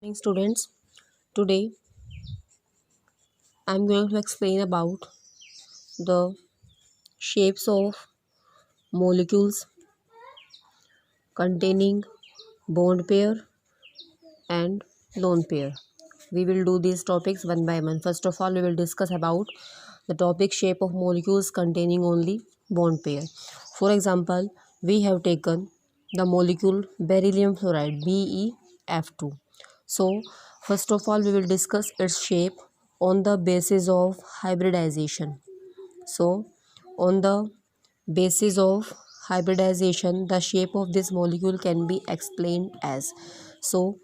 Morning students, today I am going to explain about the shapes of molecules containing bond pair and lone pair. We will do these topics one by one. First of all, we will discuss about the topic shape of molecules containing only bond pair. For example, we have taken the molecule beryllium fluoride BeF2. So, first of all, we will discuss its shape on the basis of hybridization. So, on the basis of hybridization, the shape of this molecule can be explained as. So,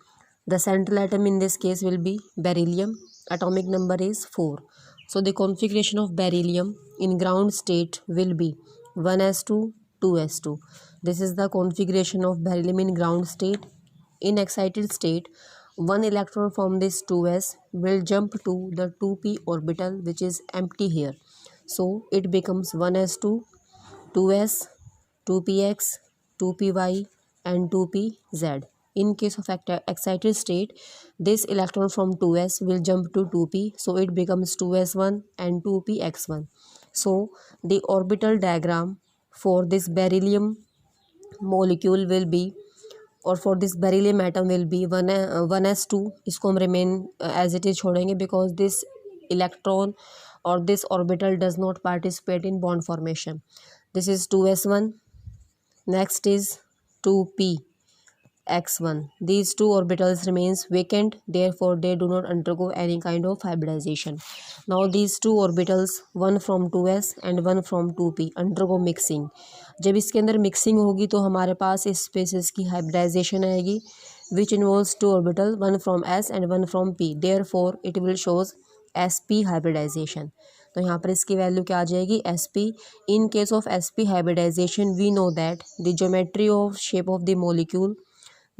the central atom in this case will be beryllium. Atomic number is 4. So, the configuration of beryllium in ground state will be 1s2, 2s2. This is the configuration of beryllium in ground state. In excited state, one electron from this 2s will jump to the 2p orbital, which is empty here. So it becomes 1s2, 2s, 2px, 2py and 2pz. In case of excited state, this electron from 2s will jump to 2p, so it becomes 2s1 and 2px1. So the orbital diagram for this beryllium molecule will be, और for this beryllium atom will be 1s2. इसको हम remain as it is छोड़ेंगे because this electron और this orbital does not participate in bond formation. This is 2s1. Next is 2px1. These two orbitals remains vacant, therefore they do not undergo any kind of hybridization. Now these two orbitals, one from 2s and one from 2p, undergo mixing. जब इसके अंदर mixing होगी तो हमारे पास इस spaces की hybridization आएगी, which involves two orbital, one from s and one from p. Therefore it will shows sp hybridization. तो यहाँ पर इसकी वैल्यू क्या आ जाएगी, sp. In case of sp hybridization we know that the geometry of shape of the molecule,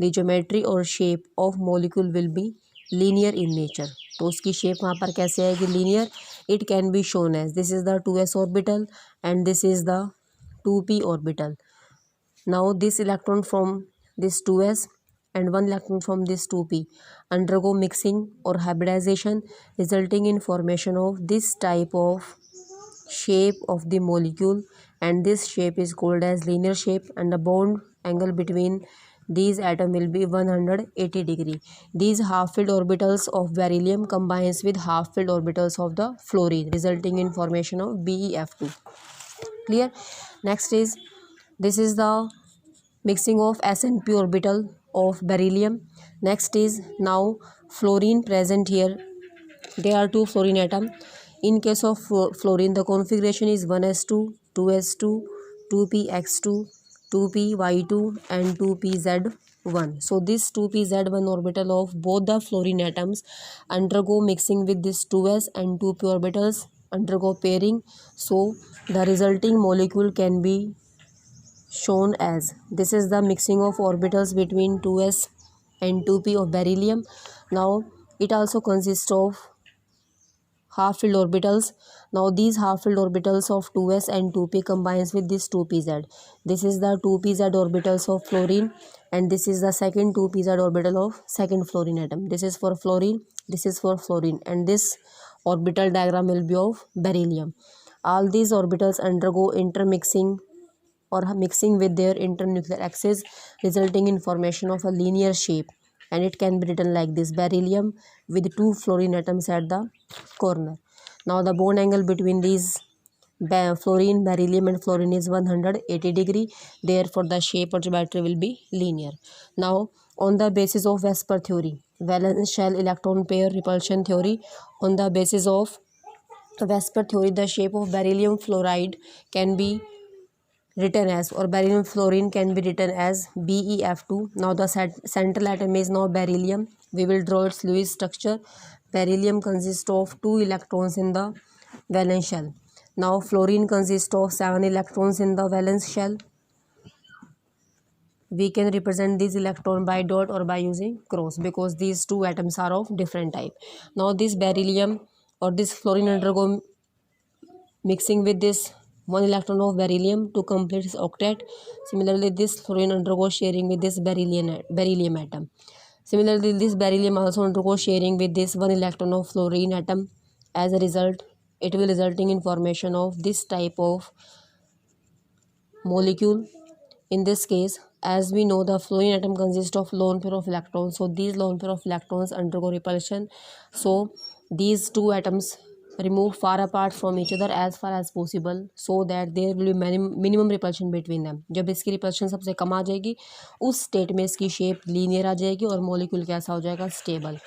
the geometry और shape of molecule will be linear in nature. तो उसकी शेप वहाँ पर कैसे आएगी, linear. It can be shown as this is the 2s orbital and this is the 2p orbital. Now this electron from this 2s and one electron from this 2p undergo mixing or hybridization, resulting in formation of this type of shape of the molecule, and this shape is called as linear shape, and the bond angle between these atoms will be 180 degree. These half-filled orbitals of beryllium combines with half-filled orbitals of the fluorine, resulting in formation of BeF2. Clear? Next is, this is the mixing of s and p orbital of beryllium. Next is, now fluorine present here. There are two fluorine atom. In case of fluorine, the configuration is 1s2, 2s2, 2px2, 2py2 and 2pz1. So this 2pz1 orbital of both the fluorine atoms undergo mixing with this 2s and 2p orbitals, undergo pairing. So the resulting molecule can be shown as, this is the mixing of orbitals between 2s and 2p of beryllium. Now it also consists of half-filled orbitals. Now these half-filled orbitals of 2s and 2p combines with this 2pz. This is the 2pz orbitals of fluorine, and this is the second 2pz orbital of second fluorine atom. This is for fluorine, this is for fluorine, and this orbital diagram will be of beryllium. All these orbitals undergo intermixing or mixing with their internuclear axis, resulting in formation of a linear shape, and it can be written like this: beryllium with two fluorine atoms at the corner. Now the bond angle between these fluorine, beryllium and fluorine is 180 degree, therefore the shape of geometry will be linear. Now on the basis of Vesper theory, valence shell electron pair repulsion theory, on the basis of Vesper theory, the shape of beryllium fluoride can be written as, or beryllium fluorine can be written as BeF2. Now the central atom is now beryllium. We will draw its Lewis structure. Beryllium consists of 2 electrons in the valence shell. Now fluorine consists of 7 electrons in the valence shell. We can represent this electron by dot or by using cross, because these two atoms are of different type. Now this beryllium or this fluorine undergo mixing with this one electron of beryllium to complete its octet. Similarly, this fluorine undergoes sharing with this beryllium atom. Similarly, this beryllium also undergoes sharing with this one electron of fluorine atom. As a result, it will resulting in formation of this type of molecule. In this case, as we know, the fluorine atom consists of lone pair of electrons. So these lone pair of electrons undergo repulsion. So these two atoms remove far apart from each other as far as possible, so that there will be minimum repulsion between them. जब इसकी repulsion सबसे कम आ जाएगी, उस state में इसकी shape linear आ जाएगी और molecule कैसा हो जाएगा, stable.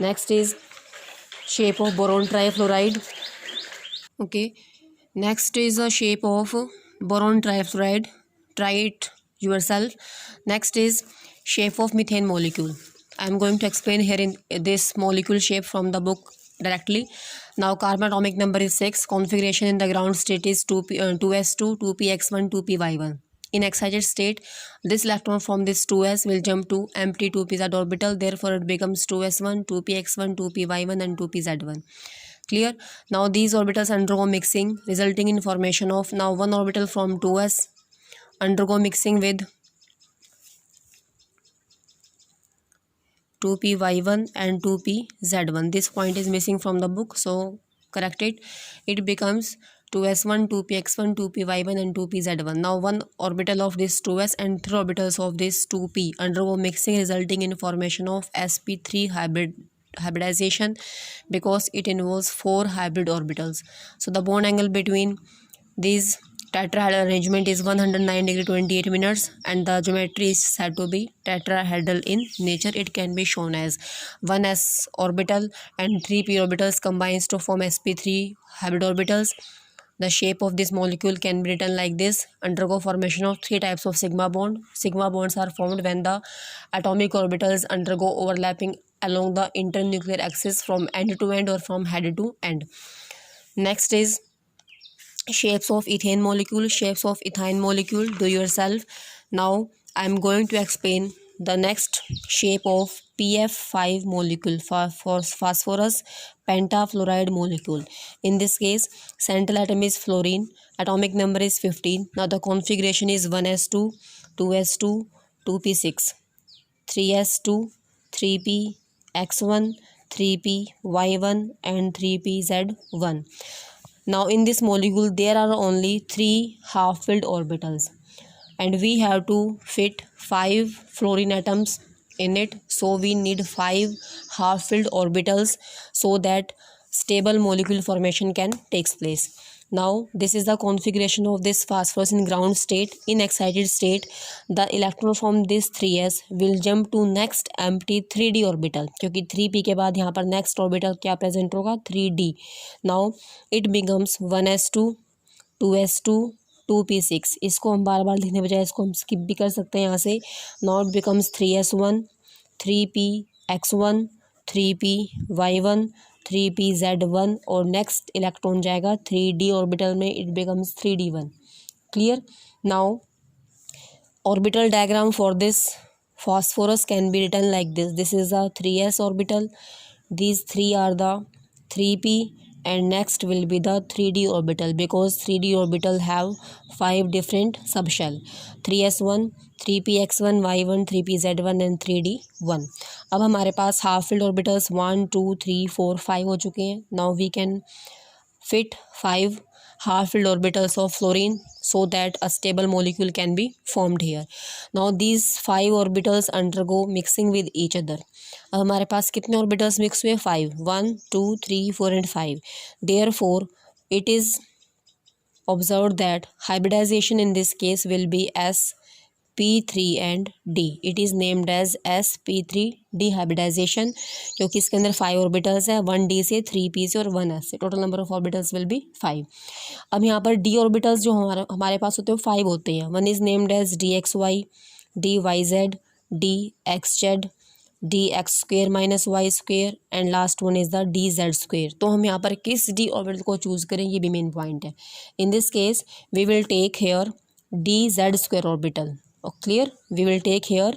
Next is shape of boron trifluoride. Okay, next is a shape of boron trifluoride. Try it yourself. Next is shape of methane molecule. I am going to explain here in this molecule shape from the book directly. Now carbon atomic number is 6. Configuration in the ground state is 2s2, 2px1, 2py1. In excited state, this electron from this 2s will jump to empty 2pz orbital. Therefore, it becomes 2s1, 2px1, 2py1 and 2pz1. Clear? Now these orbitals undergo mixing, resulting in formation of now one orbital from 2s undergo mixing with 2py1 and 2pz1. This point is missing from the book, so correct it. It becomes 2s1, 2px1, 2py1 and 2pz1. Now one orbital of this 2s and three orbitals of this 2p undergo mixing, resulting in formation of sp3 hybridization, because it involves 4 hybrid orbitals. So the bond angle between these tetrahedral arrangement is 109 degree 28 minutes, and the geometry is said to be tetrahedral in nature. It can be shown as 1s orbital and 3p orbitals combines to form sp3 hybrid orbitals. The shape of this molecule can be written like this: undergo formation of 3 types of sigma bond. Sigma bonds are formed when the atomic orbitals undergo overlapping along the internuclear axis from end to end or from head to end. Next is shapes of ethane molecule. Shapes of ethane molecule, do yourself. Now I am going to explain the next shape of PF5 molecule, for phosphorus pentafluoride molecule. In this case, central atom is fluorine, atomic number is 15. Now the configuration is 1s2, 2s2, 2p6, 3s2, 3p x1, 3p y1 and 3p z1. Now in this molecule there are only 3 half-filled orbitals, and we have to fit 5 fluorine atoms in it. So we need 5 half-filled orbitals so that stable molecule formation can takes place. Now this is the configuration of this phosphorus in ground state. In excited state, the electron from this 3s will jump to next empty 3d orbital, क्योंकि 3p के बाद यहाँ पर next orbital क्या present होगा, 3d. Now it becomes 1s2, 2s2, 2p6. इसको हम बार बार लिखने बजाय इसको हम स्किप भी कर सकते हैं यहाँ से. Now it becomes 3s1, 3px1, 3py1, 3pz1 और नेक्स्ट इलेक्ट्रॉन जाएगा 3d ऑर्बिटल में. It becomes 3d1. Clear? Now orbital diagram for this phosphorus can be written like this. This is a 3s orbital, these 3 are the 3p, and next will be the 3d orbital, because 3d orbital have 5 different subshell: 3s1, 3px1, y1, 3pz1 and 3d1. अब हमारे पास half field orbitals 1 2 3 4 5 हो चुके हैं. Now we can fit 5 half-filled orbitals of fluorine so that a stable molecule can be formed here. Now these 5 orbitals undergo mixing with each other. अब हमारे पास कितने orbitals mix हुए? 5. 1 2 3 4 and 5. Therefore it is observed that hybridization in this case will be sp3 and d. It is named as sp3d hybridization, क्योंकि इसके अंदर 5 orbitals है, 1d से 3p से और 1s से. Total number of orbitals will be 5. अब यहाँ पर d ऑर्बिटल्स जो हमारे पास होते हैं 5 होते हैं. One is named as dxy, dyz, dxz, dx square minus Y square and last one is the dz square. तो हम यहाँ पर किस d ऑर्बिटल को चूज़ करें, ये भी मेन पॉइंट है. In this case we will take here dz square orbital. Clear? We will take here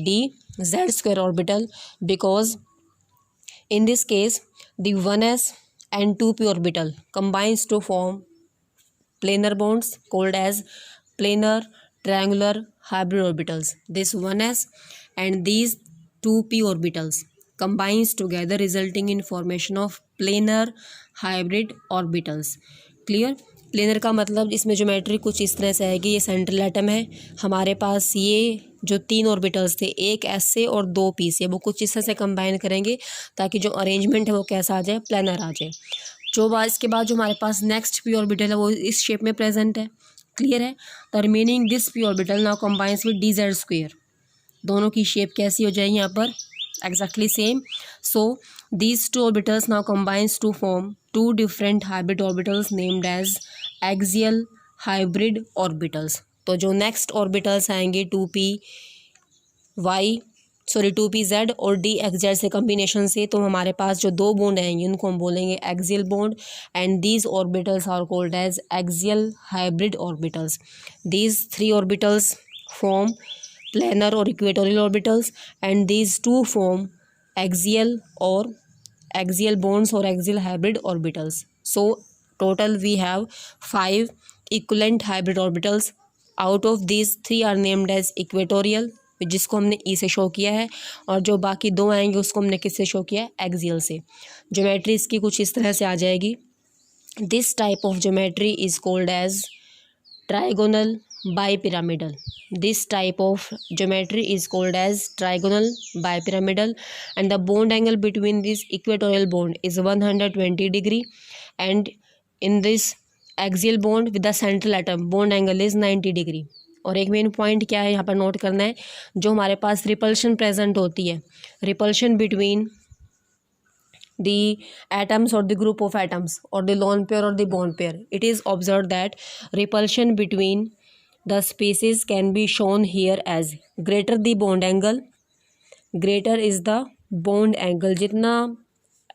dz square orbital, because in this case the 1s and 2p orbital combines to form planar bonds called as planar triangular hybrid orbitals. This 1s and these 2p orbitals combines together resulting in formation of planar hybrid orbitals. Clear? Planar का मतलब इसमें geometry कुछ इस तरह से आएगी। ये central atom है, हमारे पास ये जो 3 ऑर्बिटल्स थे, एक एस से और 2 पी से, वो कुछ इस तरह से कंबाइन करेंगे ताकि जो अरेंजमेंट है वो कैसा आ जाए, प्लेनर आ जाए। जो बात इसके बाद जो हमारे पास नेक्स्ट पी ऑर्बिटल है वो इस शेप में प्रेजेंट है। क्लियर है? The remaining this P orbital now combines with D Z square. दोनों की शेप कैसी हो जाएगी यहाँ पर? exactly same. So these two orbitals now combines to form two different hybrid orbitals named as axial hybrid orbitals. तो जो next orbitals आएंगे 2pz और dxz से कम्बिनेशन से, तो हमारे पास जो दो बॉन्ड आएंगे उनको हम बोलेंगे axial bond, and these orbitals are called as axial hybrid orbitals. These 3 orbitals form planar or equatorial orbitals, and these two form axial bonds or axial hybrid orbitals. So total we have 5 equivalent hybrid orbitals. Out of these 3 are named as equatorial, जिसको हमने ई से show किया है, और जो बाकी 2 आएंगे उसको हमने किससे शो किया है? एक्सियल से. ज्योमेट्री इसकी कुछ इस तरह से आ जाएगी. This type of geometry is called as trigonal bipyramidal. This type of geometry is called as trigonal bipyramidal, and the bond angle between this equatorial bond is 120 degree, and in this axial bond with the central atom bond angle is 90 degree. और एक main point क्या है यहाँ पर note करना है, जो हमारे पास रिपल्शन प्रेजेंट होती है, repulsion between the atoms or the group of atoms or the lone pair or the bond pair, it is observed that repulsion between the species can be shown here as greater the bond angle, greater is the bond angle. जितना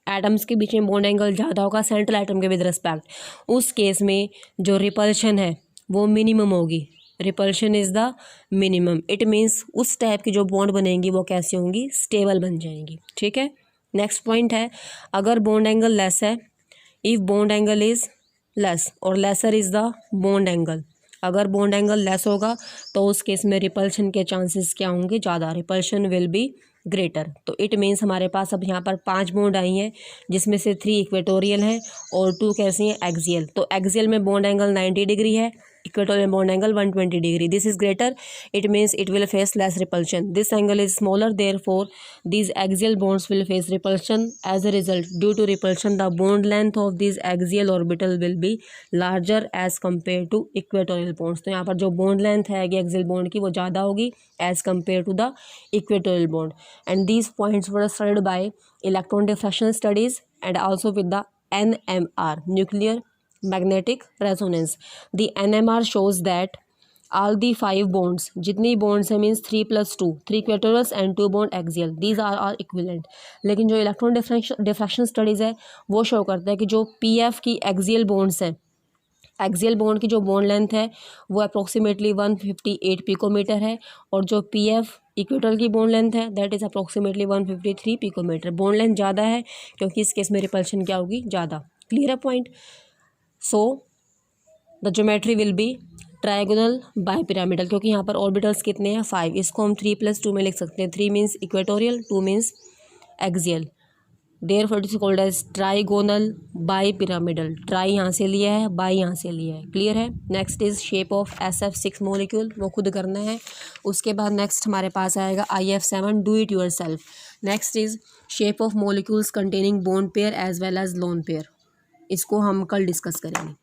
atoms के बीच में bond angle ज़्यादा होगा central atom के with respect, उस case में जो repulsion है वो मिनिमम होगी. Repulsion is the minimum. It means उस टाइप की जो बॉन्ड बनेंगी वो कैसी होंगी? स्टेबल बन जाएंगी. ठीक है? नेक्स्ट पॉइंट है, अगर बॉन्ड एंगल लेस है, if bond angle is less और lesser is the bond angle, अगर बॉन्ड एंगल लेस होगा तो उस केस में रिपल्शन के चांसेस क्या होंगे? ज़्यादा. Repulsion will be greater. तो इट मीन्स हमारे पास अब यहाँ पर 5 बॉन्ड आई हैं, जिसमें से 3 इक्वेटोरियल हैं और 2 कैसी हैं? एक्सियल. तो एक्सियल में बॉन्ड एंगल 90 डिग्री है, equatorial bond angle 120 degree. This is greater, it means it will face less repulsion. This angle is smaller, therefore these axial bonds will face repulsion. As a result, due to repulsion, the bond length of these axial orbital will be larger as compared to equatorial bonds. तो यहाँ पर जो bond length है axial bond की वो ज़्यादा होगी as compared to the equatorial bond. And these points were studied by electron diffraction studies and also with the NMR, nuclear magnetic resonance. The NMR shows that all the 5 bonds, जितनी bonds है means 3 + 2, 3 equatorials and 2 bond axial, these are all equivalent. लेकिन जो electron diffraction studies है वो show करता है कि जो PF की एक्सियल बॉन्ड्स हैं, एक्सियल बॉन्ड की जो बॉन्ड लेंथ है वो अप्रोक्सीमेटली 158 पिकोमीटर है, और जो PF इक्वेटोरियल की बॉन्ड लेंथ है that is approximately 153 picometer. Bond length ज़्यादा है क्योंकि इस केस में रिपल्शन क्या होगी? ज़्यादा. क्लियर है point? So the geometry will be trigonal bipyramidal, क्योंकि यहाँ पर ऑर्बिटल्स कितने हैं? 5. इसको हम 3 + 2 में लिख सकते हैं. 3 means equatorial, 2 means axial. Therefore it is called as trigonal bipyramidal. Tri यहाँ से लिया है, बाई यहाँ से लिया है. क्लियर है? Next is shape of SF6 molecule, वो खुद करना है. उसके बाद नेक्स्ट हमारे पास आएगा IF7, do it yourself. Next is shape of molecules containing bond pair as well as lone pair. इसको हम कल डिस्कस करेंगे.